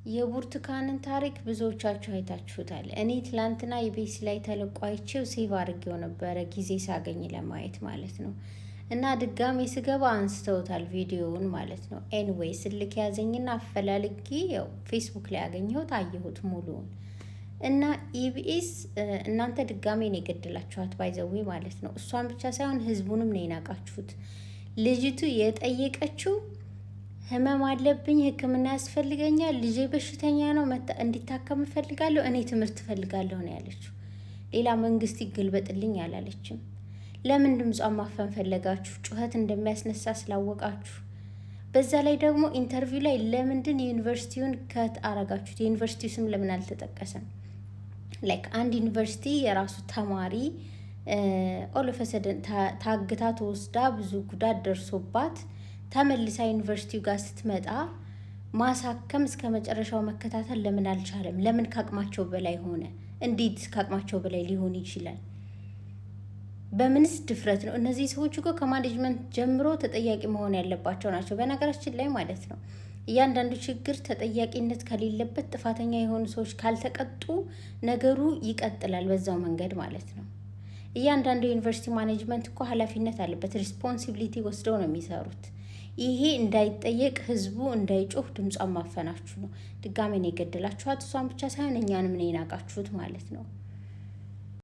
የብርቱካንን ታሪክ ብዙዎቻችሁ አይታችሁታል። እኔ ትላንትና ኢቢኤስ ላይ ተለቆ አይቼው ሴቭ አድርጌው ነበረ ጊዜ ሳገኝ ለማየት ማለት ነው። እና ድጋሜ ስገባ አንስተውታል ቪዲዮውን ማለት ነው። ኤኒዌይ ስልክ ያዘኝና አፈላልጌ ያው ፌስቡክ ላይ ያገኘሁት አየሁት ሙሉውን። እና ኢቢኤስ እናንተ ድጋሜ ነው የገደላችኋት ባይዘዌ ማለት ነው። እሷን ብቻ ሳይሆን ህዝቡንም ነው የናቃችሁት። ልጅቱ የጠየቀችው ህመም አለብኝ፣ ህክምና ያስፈልገኛል፣ ልጄ በሽተኛ ነው፣ እንዲታከም እፈልጋለሁ፣ እኔ ትምህርት እፈልጋለሁ ነው ያለችው። ሌላ መንግስት ይገልበጥልኝ አላለችም። ለምን ድምጿን ማፈን ፈለጋችሁ? ጩኸት እንደሚያስነሳ ስላወቃችሁ። በዛ ላይ ደግሞ ኢንተርቪው ላይ ለምንድን ዩኒቨርሲቲውን ከት አረጋችሁት? የዩኒቨርሲቲው ስም ለምን አልተጠቀሰም? ላይክ አንድ ዩኒቨርሲቲ የራሱ ተማሪ ኦሎፈሰደን ታግታ ተወስዳ ብዙ ጉዳት ደርሶባት ተመልሳ ዩኒቨርሲቲው ጋር ስትመጣ ማሳከም እስከ መጨረሻው መከታተል ለምን አልቻለም? ለምን ካቅማቸው በላይ ሆነ? እንዴት ካቅማቸው በላይ ሊሆን ይችላል? በምንስ ድፍረት ነው? እነዚህ ሰዎች እኮ ከማኔጅመንት ጀምሮ ተጠያቂ መሆን ያለባቸው ናቸው። በነገራችን ላይ ማለት ነው እያንዳንዱ ችግር ተጠያቂነት ከሌለበት ጥፋተኛ የሆኑ ሰዎች ካልተቀጡ ነገሩ ይቀጥላል በዛው መንገድ ማለት ነው። እያንዳንዱ ዩኒቨርሲቲ ማኔጅመንት እኮ ኃላፊነት አለበት። ሪስፖንሲቢሊቲ ወስደው ነው የሚሰሩት። ይሄ እንዳይጠየቅ ህዝቡ እንዳይጮህ ድምጿን ማፈናችሁ ነው። ድጋሜ ነው የገደላችኋት። እሷን ብቻ ሳይሆን እኛንም ነው የናቃችሁት ማለት ነው።